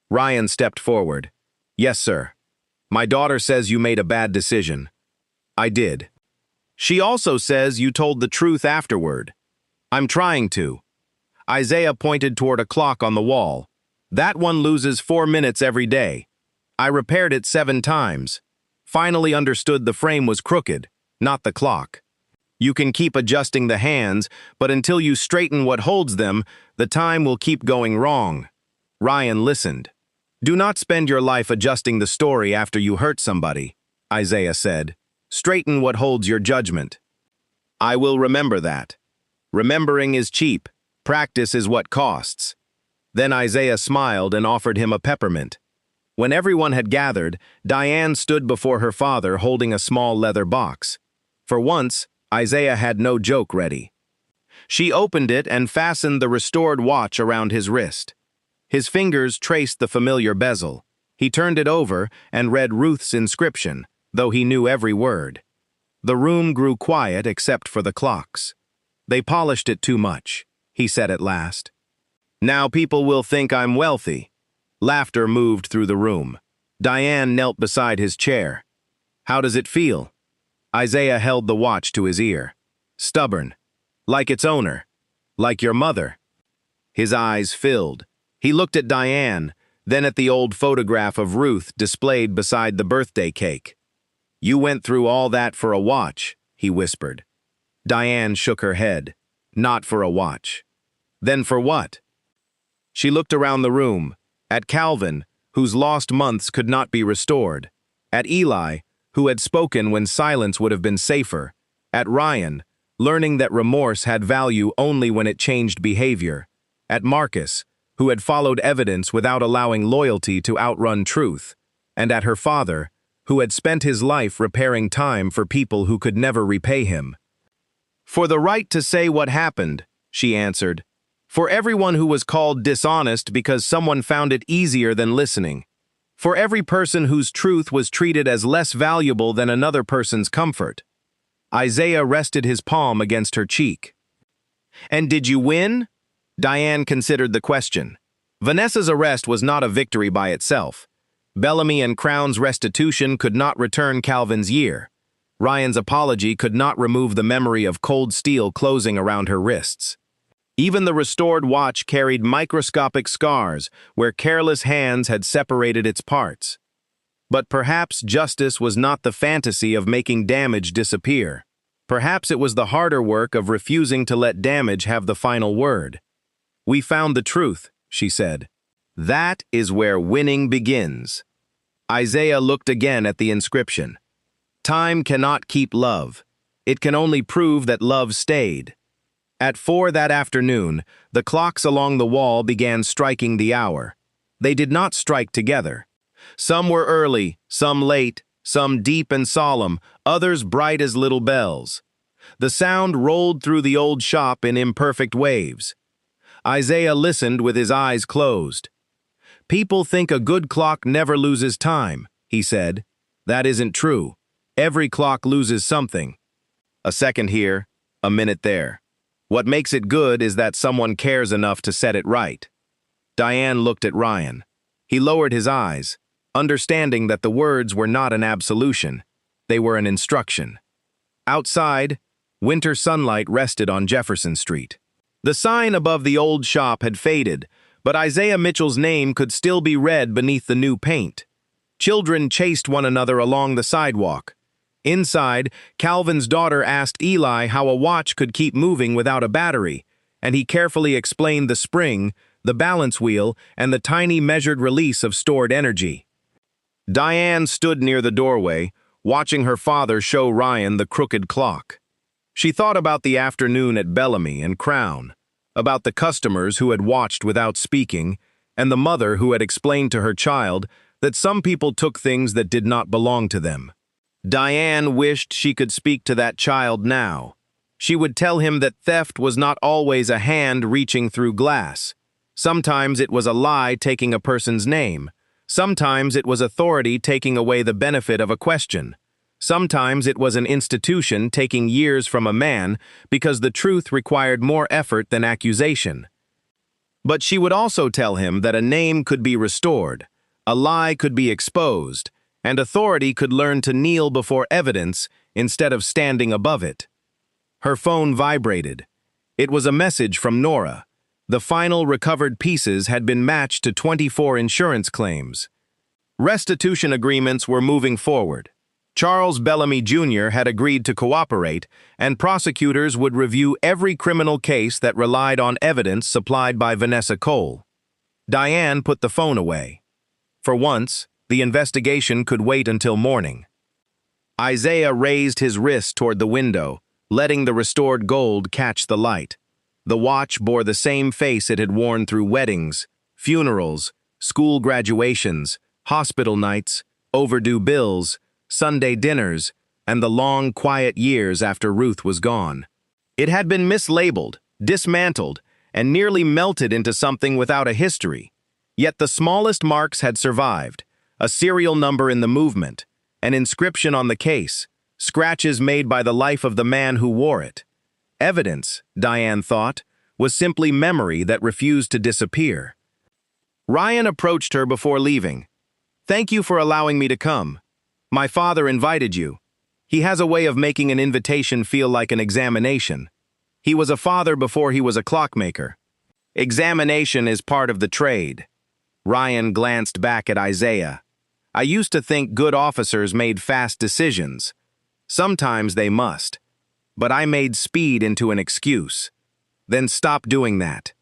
Ryan stepped forward. "Yes, sir. My daughter says you made a bad decision." "I did." "She also says you told the truth afterward." "I'm trying to." Isaiah pointed toward a clock on the wall. "That one loses 4 minutes every day. I repaired it 7 times. Finally understood the frame was crooked, not the clock. You can keep adjusting the hands, but until you straighten what holds them, the time will keep going wrong." Ryan listened. "Do not spend your life adjusting the story after you hurt somebody," Isaiah said. "Straighten what holds your judgment." "I will remember that. Remembering is cheap. Practice is what costs." Then Isaiah smiled and offered him a peppermint. When everyone had gathered, Diane stood before her father holding a small leather box. For once, Isaiah had no joke ready. She opened it and fastened the restored watch around his wrist. His fingers traced the familiar bezel. He turned it over and read Ruth's inscription, though he knew every word. The room grew quiet except for the clocks. "They polished it too much," he said at last. Now people will think I'm wealthy. Laughter moved through the room. Diane knelt beside his chair. How does it feel? Isaiah held the watch to his ear. Stubborn. Like its owner. Like your mother. His eyes filled. He looked at Diane, then at the old photograph of Ruth displayed beside the birthday cake. You went through all that for a watch, he whispered. Diane shook her head. Not for a watch. Then for what? She looked around the room, at Calvin, whose lost months could not be restored, at Eli, who had spoken when silence would have been safer, at Ryan, learning that remorse had value only when it changed behavior, at Marcus, who had followed evidence without allowing loyalty to outrun truth, and at her father, who had spent his life repairing time for people who could never repay him. For the right to say what happened, she answered. For everyone who was called dishonest because someone found it easier than listening. For every person whose truth was treated as less valuable than another person's comfort. Isaiah rested his palm against her cheek. And did you win? Diane considered the question. Vanessa's arrest was not a victory by itself. Bellamy and Crown's restitution could not return Calvin's year. Ryan's apology could not remove the memory of cold steel closing around her wrists. Even the restored watch carried microscopic scars where careless hands had separated its parts. But perhaps justice was not the fantasy of making damage disappear. Perhaps it was the harder work of refusing to let damage have the final word. We found the truth, she said. That is where winning begins. Isaiah looked again at the inscription. Time cannot keep love. It can only prove that love stayed. At 4 that afternoon, the clocks along the wall began striking the hour. They did not strike together. Some were early, some late, some deep and solemn, others bright as little bells. The sound rolled through the old shop in imperfect waves. Isaiah listened with his eyes closed. People think a good clock never loses time, he said. That isn't true. Every clock loses something. A second here, a minute there. What makes it good is that someone cares enough to set it right. Diane looked at Ryan. He lowered his eyes, understanding that the words were not an absolution. They were an instruction. Outside, winter sunlight rested on Jefferson Street. The sign above the old shop had faded, but Isaiah Mitchell's name could still be read beneath the new paint. Children chased one another along the sidewalk. Inside, Calvin's daughter asked Eli how a watch could keep moving without a battery, and he carefully explained the spring, the balance wheel, and the tiny measured release of stored energy. Diane stood near the doorway, watching her father show Ryan the crooked clock. She thought about the afternoon at Bellamy and Crown, about the customers who had watched without speaking, and the mother who had explained to her child that some people took things that did not belong to them. Diane wished she could speak to that child now. She would tell him that theft was not always a hand reaching through glass. Sometimes it was a lie taking a person's name. Sometimes it was authority taking away the benefit of a question. Sometimes it was an institution taking years from a man because the truth required more effort than accusation. But she would also tell him that a name could be restored, a lie could be exposed, and authority could learn to kneel before evidence instead of standing above it. Her phone vibrated. It was a message from Nora. The final recovered pieces had been matched to 24 insurance claims. Restitution agreements were moving forward. Charles Bellamy Jr. had agreed to cooperate, and prosecutors would review every criminal case that relied on evidence supplied by Vanessa Cole. Diane put the phone away. For once, the investigation could wait until morning. Isaiah raised his wrist toward the window, letting the restored gold catch the light. The watch bore the same face it had worn through weddings, funerals, school graduations, hospital nights, overdue bills, Sunday dinners, and the long, quiet years after Ruth was gone. It had been mislabeled, dismantled, and nearly melted into something without a history. Yet the smallest marks had survived. A serial number in the movement, an inscription on the case, scratches made by the life of the man who wore it. Evidence, Diane thought, was simply memory that refused to disappear. Ryan approached her before leaving. "Thank you for allowing me to come. My father invited you. He has a way of making an invitation feel like an examination. He was a father before he was a clockmaker. Examination is part of the trade." Ryan glanced back at Isaiah. "I used to think good officers made fast decisions. Sometimes they must. But I made speed into an excuse. Then stop doing that."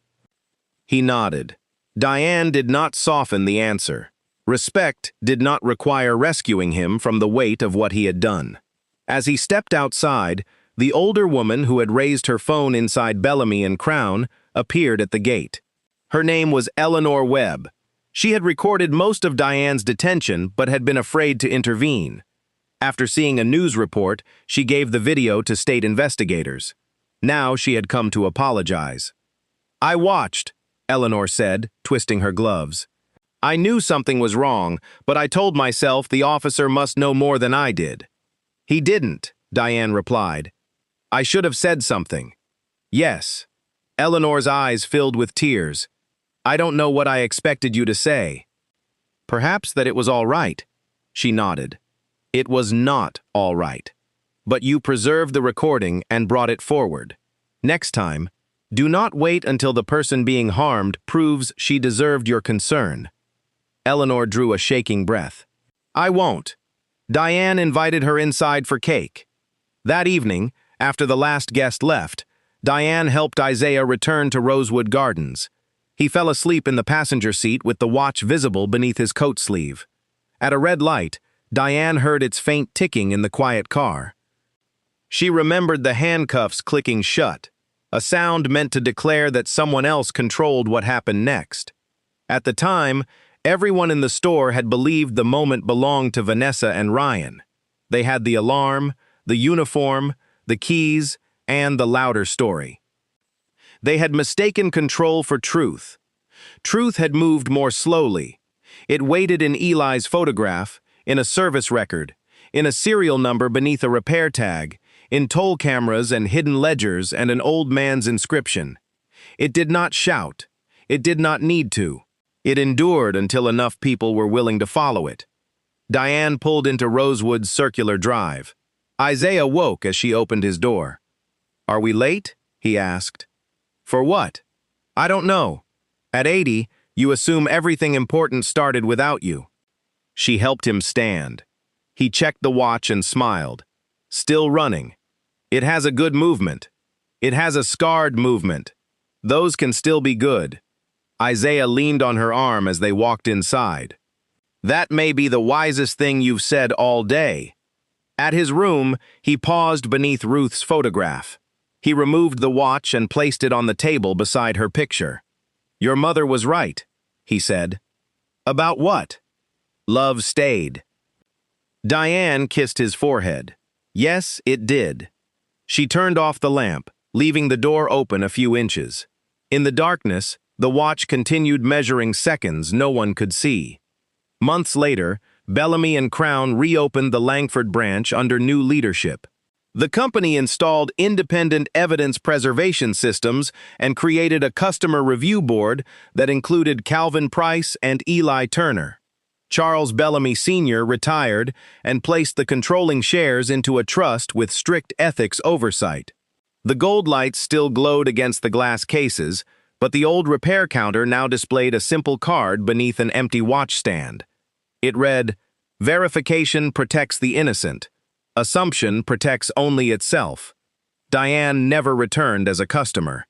He nodded. Diane did not soften the answer. Respect did not require rescuing him from the weight of what he had done. As he stepped outside, the older woman who had raised her phone inside Bellamy and Crown appeared at the gate. Her name was Eleanor Webb. She had recorded most of Diane's detention but had been afraid to intervene. After seeing a news report, she gave the video to state investigators. Now she had come to apologize. "I watched," Eleanor said, twisting her gloves. "I knew something was wrong, but I told myself the officer must know more than I did." "He didn't," Diane replied. "I should have said something." "Yes." Eleanor's eyes filled with tears. "I don't know what I expected you to say." "Perhaps that it was all right." She nodded. "It was not all right. But you preserved the recording and brought it forward. Next time, do not wait until the person being harmed proves she deserved your concern." Eleanor drew a shaking breath. "I won't." Diane invited her inside for cake. That evening, after the last guest left, Diane helped Isaiah return to Rosewood Gardens. He fell asleep in the passenger seat with the watch visible beneath his coat sleeve. At a red light, Diane heard its faint ticking in the quiet car. She remembered the handcuffs clicking shut, a sound meant to declare that someone else controlled what happened next. At the time, everyone in the store had believed the moment belonged to Vanessa and Ryan. They had the alarm, the uniform, the keys, and the louder story. They had mistaken control for truth. Truth had moved more slowly. It waited in Eli's photograph, in a service record, in a serial number beneath a repair tag, in toll cameras and hidden ledgers and an old man's inscription. It did not shout. It did not need to. It endured until enough people were willing to follow it. Diane pulled into Rosewood's circular drive. Isaiah woke as she opened his door. "Are we late?" he asked. "For what?" "I don't know. At 80, you assume everything important started without you." She helped him stand. He checked the watch and smiled. "Still running. It has a good movement. It has a scarred movement. Those can still be good." Isaiah leaned on her arm as they walked inside. "That may be the wisest thing you've said all day." At his room, he paused beneath Ruth's photograph. He removed the watch and placed it on the table beside her picture. "Your mother was right," he said. "About what?" "Love stayed." Diane kissed his forehead. Yes, it did. She turned off the lamp, leaving the door open a few inches. In the darkness, the watch continued measuring seconds no one could see. Months later, Bellamy and Crown reopened the Langford branch under new leadership. The company installed independent evidence preservation systems and created a customer review board that included Calvin Price and Eli Turner. Charles Bellamy Sr. retired and placed the controlling shares into a trust with strict ethics oversight. The gold lights still glowed against the glass cases, but the old repair counter now displayed a simple card beneath an empty watch stand. It read, "Verification protects the innocent. Assumption protects only itself." Diane never returned as a customer.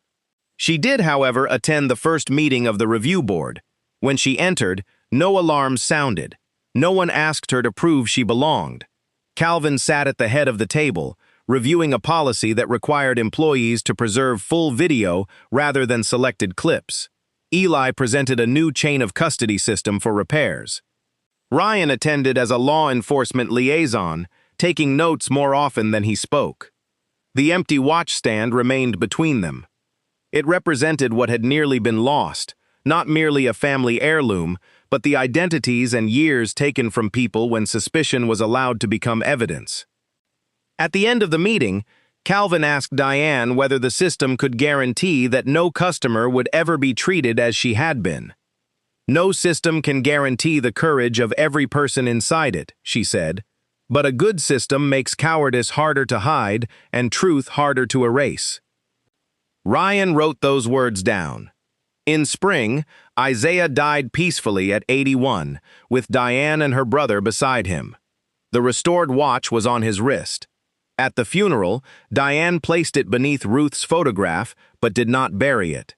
She did, however, attend the first meeting of the review board. When she entered, no alarms sounded. No one asked her to prove she belonged. Calvin sat at the head of the table, reviewing a policy that required employees to preserve full video rather than selected clips. Eli presented a new chain of custody system for repairs. Ryan attended as a law enforcement liaison, taking notes more often than he spoke. The empty watch stand remained between them. It represented what had nearly been lost, not merely a family heirloom, but the identities and years taken from people when suspicion was allowed to become evidence. At the end of the meeting, Calvin asked Diane whether the system could guarantee that no customer would ever be treated as she had been. No system can guarantee the courage of every person inside it, she said, but a good system makes cowardice harder to hide and truth harder to erase. Ryan wrote those words down. In spring, Isaiah died peacefully at 81, with Diane and her brother beside him. The restored watch was on his wrist. At the funeral, Diane placed it beneath Ruth's photograph, but did not bury it.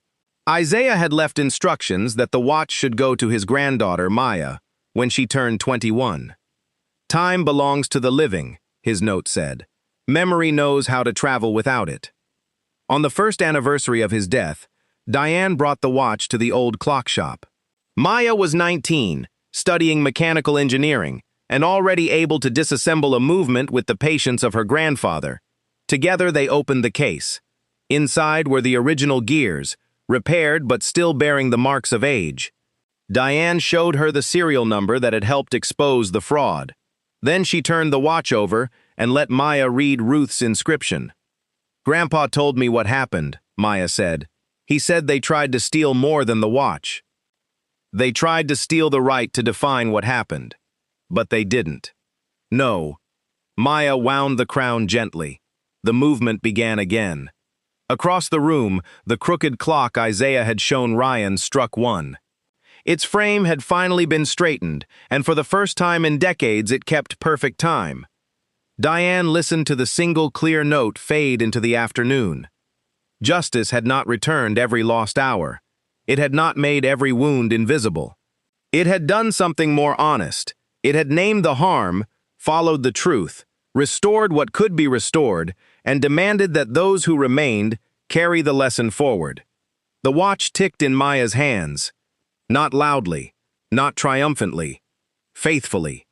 Isaiah had left instructions that the watch should go to his granddaughter, Maya, when she turned 21. Time belongs to the living, his note said. Memory knows how to travel without it. On the first anniversary of his death, Diane brought the watch to the old clock shop. Maya was 19, studying mechanical engineering, and already able to disassemble a movement with the patience of her grandfather. Together they opened the case. Inside were the original gears, repaired but still bearing the marks of age. Diane showed her the serial number that had helped expose the fraud. Then she turned the watch over and let Maya read Ruth's inscription. "Grandpa told me what happened," Maya said. "He said they tried to steal more than the watch. They tried to steal the right to define what happened. But they didn't. No." Maya wound the crown gently. The movement began again. Across the room, the crooked clock Isaiah had shown Ryan struck 1. Its frame had finally been straightened, and for the first time in decades it kept perfect time. Diane listened to the single clear note fade into the afternoon. Justice had not returned every lost hour. It had not made every wound invisible. It had done something more honest. It had named the harm, followed the truth, restored what could be restored, and demanded that those who remained carry the lesson forward. The watch ticked in Maya's hands. Not loudly, not triumphantly, faithfully.